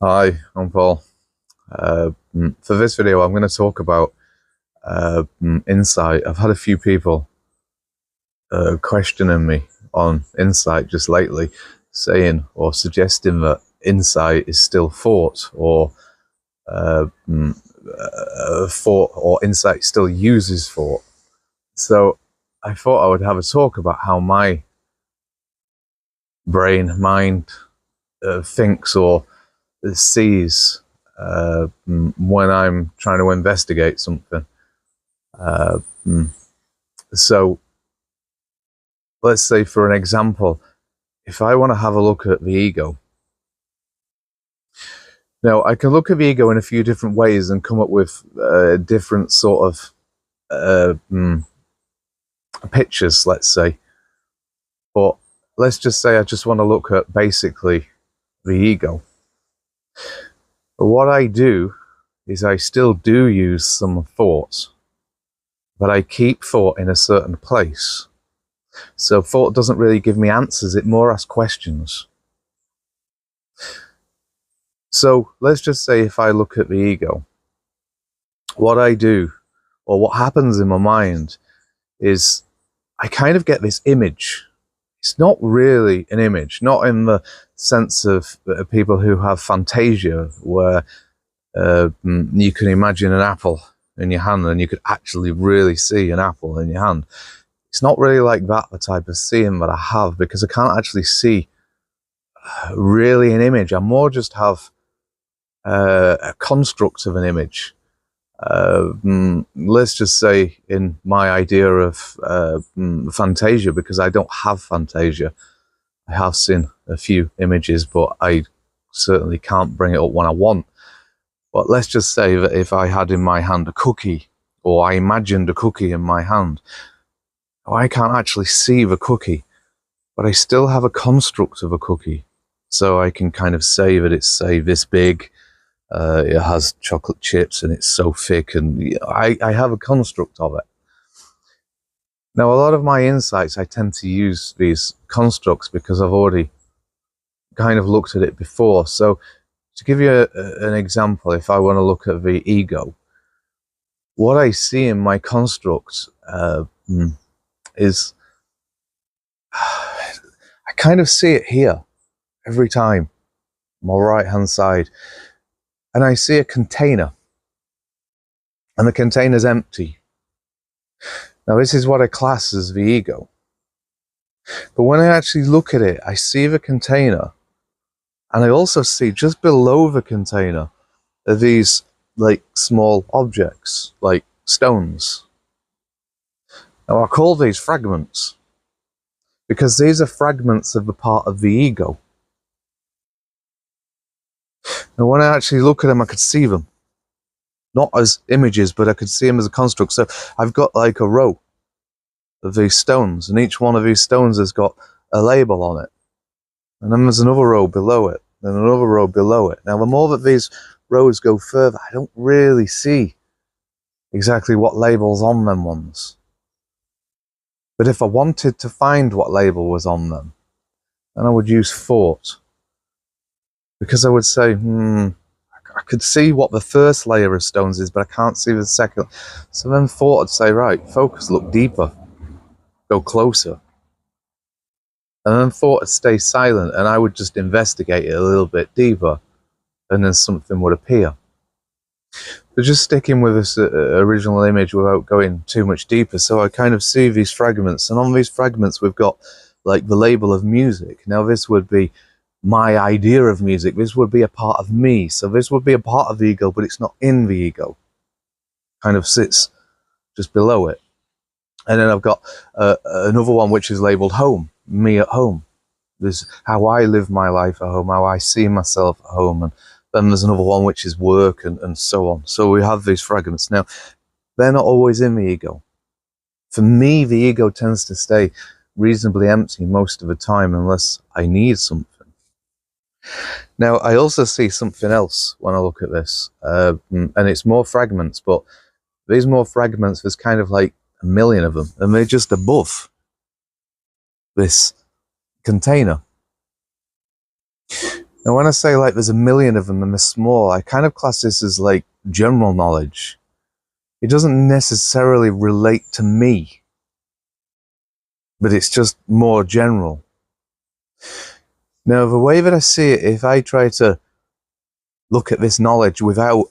Hi, I'm Paul. For this video, I'm going to talk about insight. I've had a few people questioning me on insight just lately, saying or suggesting that insight is still thought, or uh, thought or insight still uses thought. So I thought I would have a talk about how my mind thinks or sees when I'm trying to investigate something. Uh, mm, so let's say, for an example, if I want to have a look at the ego, now I can look at the ego in a few different ways and come up with different sort of pictures, let's say. But let's just say I just want to look at basically the ego. But what I do is I still do use some thoughts, but I keep thought in a certain place. So thought doesn't really give me answers, it more asks questions. So let's just say if I look at the ego, what I do or what happens in my mind is I kind of get this image. It's not really an image, not in the sense of people who have fantasia, where you can imagine an apple in your hand and you could actually really see an apple in your hand. It's not really like that, the type of seeing that I have, because I can't actually see really an image. I more just have a construct of an image. Let's just say in my idea of fantasia, because I don't have fantasia. I have seen a few images, but I certainly can't bring it up when I want. But let's just say that if I had in my hand a cookie, or I imagined a cookie in my hand, I can't actually see the cookie, but I still have a construct of a cookie. So I can kind of say that it's, say, this big, it has chocolate chips and it's so thick, and I have a construct of it. Now, a lot of my insights, I tend to use these constructs because I've already kind of looked at it before. So to give you an example, if I want to look at the ego, what I see in my construct is I kind of see it here every time, my right hand side, and I see a container, and the container's empty. Now, this is what I class as the ego. But when I actually look at it, I see the container, and I also see just below the container are these like small objects, like stones. Now, I call these fragments because these are fragments of the part of the ego. And when I actually look at them, I could see them. Not as images, but I could see them as a construct. So I've got like a row of these stones, and each one of these stones has got a label on it. And then there's another row below it, and another row below it. Now, the more that these rows go further, I don't really see exactly what label's on them ones. But if I wanted to find what label was on them, then I would use thought. Because I would say, I could see what the first layer of stones is, but I can't see the second. So then thought would say, right, focus, look deeper, go closer. And then thought would stay silent, and I would just investigate it a little bit deeper, and then something would appear. But just sticking with this original image without going too much deeper, so I kind of see these fragments, and on these fragments we've got like the label of music. Now this would be my idea of music, this would be a part of me, so this would be a part of the ego, but it's not in the ego. Kind of sits just below it. And then I've got another one which is labeled home, me at home. There's how I live my life at home, how I see myself at home, and then there's another one which is work, and so on. So we have these fragments. Now, they're not always in the ego. For me, the ego tends to stay reasonably empty most of the time unless I need something. Now, I also see something else when I look at this, and it's more fragments, but these more fragments, there's kind of like a million of them, and they're just above this container. Now, when I say like there's a million of them and they're small, I kind of class this as like general knowledge. It doesn't necessarily relate to me, but it's just more general. Now, the way that I see it, if I try to look at this knowledge without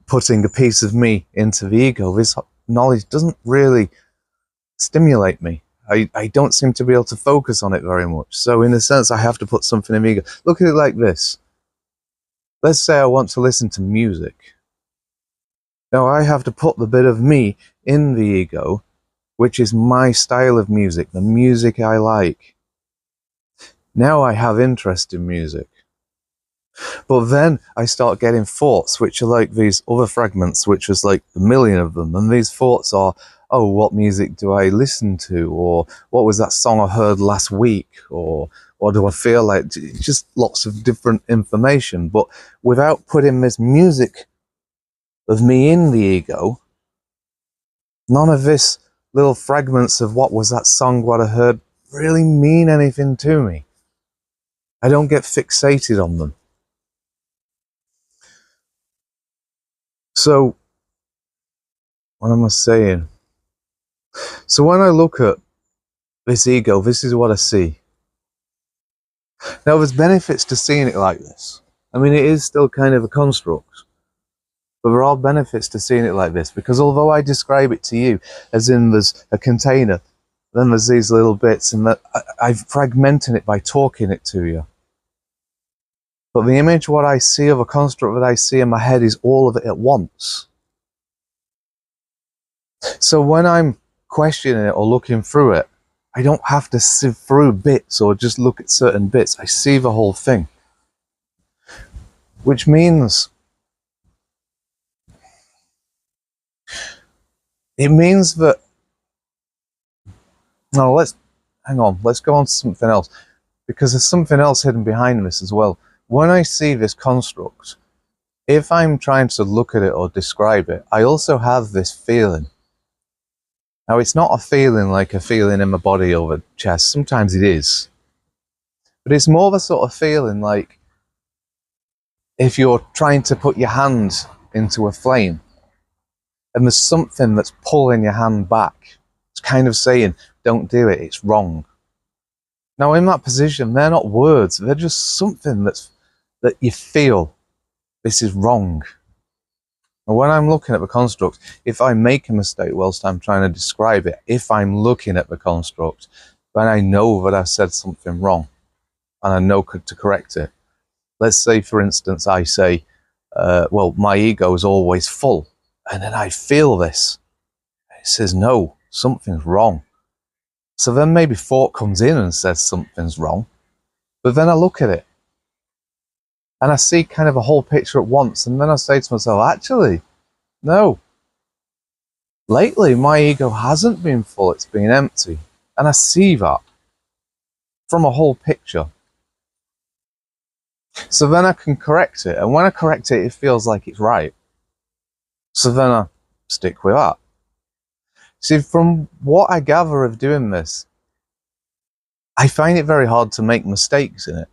putting a piece of me into the ego, this knowledge doesn't really stimulate me. I don't seem to be able to focus on it very much. So in a sense, I have to put something in the ego. Look at it like this. Let's say I want to listen to music. Now I have to put the bit of me in the ego, which is my style of music, the music I like. Now I have interest in music. But then I start getting thoughts, which are like these other fragments, which is like a million of them. And these thoughts are, oh, what music do I listen to? Or what was that song I heard last week? Or what do I feel like? Just lots of different information. But without putting this music of me in the ego, none of this little fragments of what was that song, what I heard, really mean anything to me. I don't get fixated on them. So, what am I saying? So when I look at this ego, this is what I see. Now, there's benefits to seeing it like this. I mean, it is still kind of a construct. But there are benefits to seeing it like this, because although I describe it to you as in there's a container, then there's these little bits, and that I've fragmented it by talking it to you. But the image, what I see of a construct that I see in my head is all of it at once. So when I'm questioning it or looking through it, I don't have to sieve through bits or just look at certain bits. I see the whole thing. Which means that, no, hang on, let's go on to something else, because there's something else hidden behind this as well. When I see this construct, if I'm trying to look at it or describe it, I also have this feeling. Now, it's not a feeling like a feeling in my body or the chest. Sometimes it is. But it's more of a sort of feeling like if you're trying to put your hand into a flame and there's something that's pulling your hand back. It's kind of saying, don't do it, it's wrong. Now, in that position, they're not words. They're just something that you feel, this is wrong. And when I'm looking at the construct, if I make a mistake whilst I'm trying to describe it, if I'm looking at the construct, then I know that I've said something wrong and I know to correct it. Let's say, for instance, I say, well, my ego is always full. And then I feel this. It says, no, something's wrong. So then maybe thought comes in and says something's wrong. But then I look at it. And I see kind of a whole picture at once. And then I say to myself, actually, no. Lately, my ego hasn't been full, it's been empty. And I see that from a whole picture. So then I can correct it. And when I correct it, it feels like it's right. So then I stick with that. See, from what I gather of doing this, I find it very hard to make mistakes in it.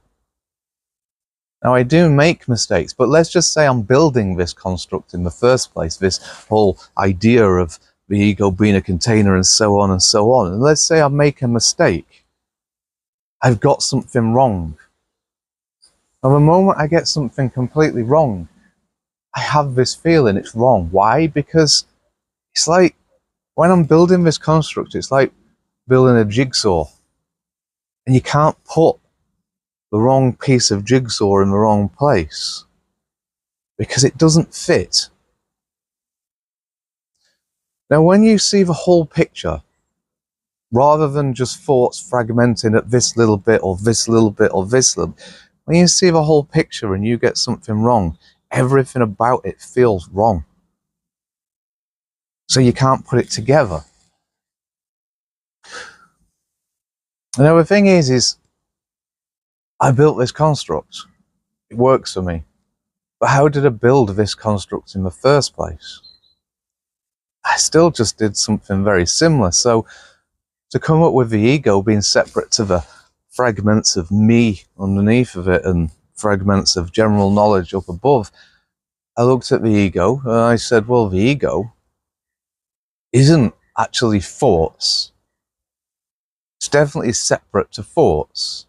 Now, I do make mistakes, but let's just say I'm building this construct in the first place, this whole idea of the ego being a container and so on and so on. And let's say I make a mistake. I've got something wrong. And the moment I get something completely wrong, I have this feeling it's wrong. Why? Because it's like when I'm building this construct, it's like building a jigsaw. And you can't put the wrong piece of jigsaw in the wrong place because it doesn't fit. Now, when you see the whole picture, rather than just thoughts fragmenting at this little bit or this little bit or this little, when you see the whole picture and you get something wrong, everything about it feels wrong. So you can't put it together. Now, the thing is I built this construct. It works for me. But how did I build this construct in the first place? I still just did something very similar. So to come up with the ego being separate to the fragments of me underneath of it and fragments of general knowledge up above, I looked at the ego and I said, well, the ego isn't actually thoughts. It's definitely separate to thoughts.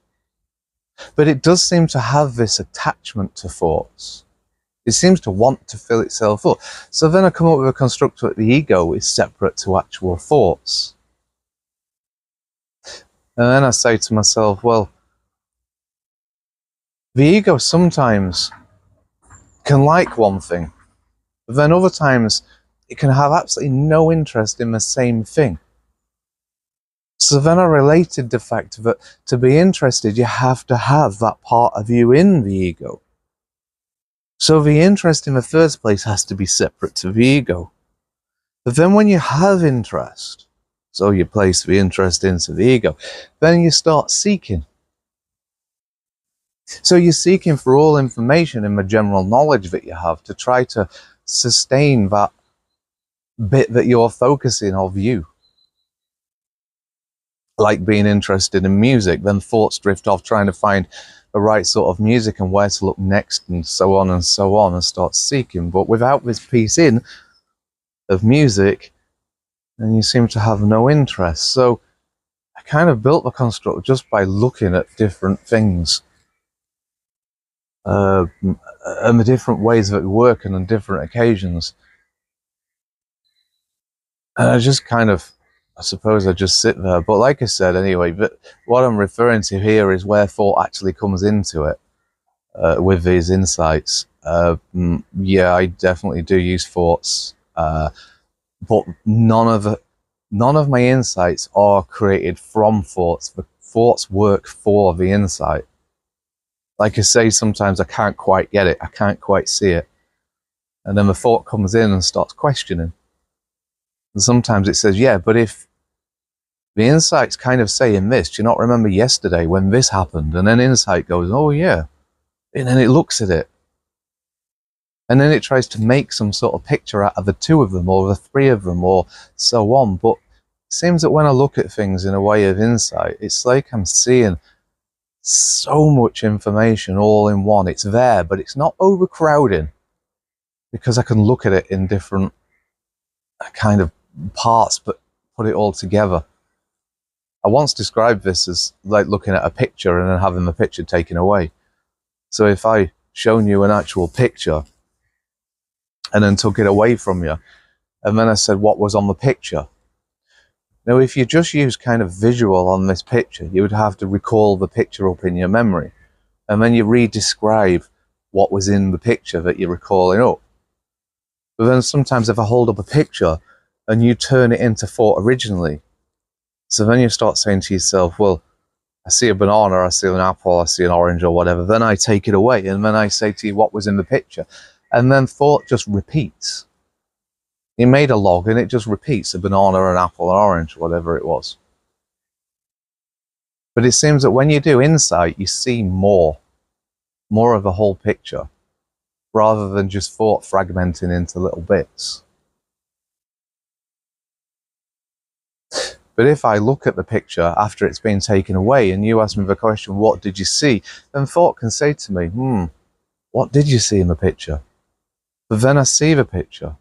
But it does seem to have this attachment to thoughts. It seems to want to fill itself up. So then I come up with a construct that the ego is separate to actual thoughts. And then I say to myself, well, the ego sometimes can like one thing, but then other times it can have absolutely no interest in the same thing. So then I related the fact that to be interested, you have to have that part of you in the ego. So the interest in the first place has to be separate to the ego. But then when you have interest, so you place the interest into the ego, then you start seeking. So you're seeking for all information in the general knowledge that you have to try to sustain that bit that you're focusing of you. Like being interested in music, then thoughts drift off trying to find the right sort of music and where to look next and so on, and start seeking. But without this piece in of music, then you seem to have no interest. So I kind of built the construct just by looking at different things and the different ways that we work and on different occasions. And I just kind of, I suppose I just sit there. But like I said, anyway, but what I'm referring to here is where thought actually comes into it with these insights. Yeah, I definitely do use thoughts, but none of my insights are created from thoughts. The thoughts work for the insight. Like I say, sometimes I can't quite get it. I can't quite see it. And then the thought comes in and starts questioning. And sometimes it says, yeah, but if the insight's kind of saying this, do you not remember yesterday when this happened? And then insight goes, oh yeah. And then it looks at it. And then it tries to make some sort of picture out of the two of them or the three of them or so on. But it seems that when I look at things in a way of insight, it's like I'm seeing so much information all in one. It's there, but it's not overcrowding because I can look at it in different kind of parts, but put it all together. I once described this as like looking at a picture and then having the picture taken away. So if I shown you an actual picture and then took it away from you, and then I said what was on the picture. Now, if you just use kind of visual on this picture, you would have to recall the picture up in your memory. And then you re-describe what was in the picture that you're recalling up. But then sometimes if I hold up a picture and you turn it into thought originally, so then you start saying to yourself, well, I see a banana, I see an apple, I see an orange or whatever. Then I take it away and then I say to you what was in the picture. And then thought just repeats. You made a log and it just repeats a banana, an apple, an orange, whatever it was. But it seems that when you do insight, you see more of the whole picture, rather than just thought fragmenting into little bits. But if I look at the picture after it's been taken away and you ask me the question, what did you see? Then thought can say to me, what did you see in the picture? But then I see the picture.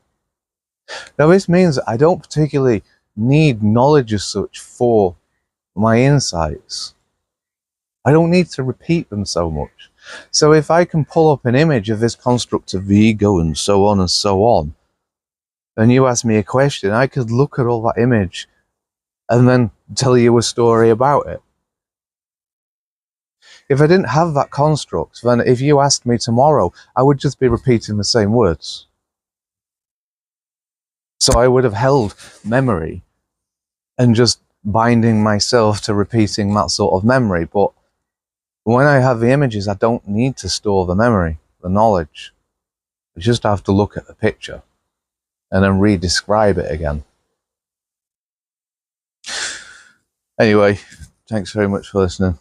Now this means that I don't particularly need knowledge as such for my insights. I don't need to repeat them so much. So if I can pull up an image of this construct of the ego and so on, and you ask me a question, I could look at all that image and then tell you a story about it. If I didn't have that construct, then if you asked me tomorrow, I would just be repeating the same words. So I would have held memory and just binding myself to repeating that sort of memory. But when I have the images, I don't need to store the memory, the knowledge. I just have to look at the picture and then re-describe it again. Anyway, thanks very much for listening.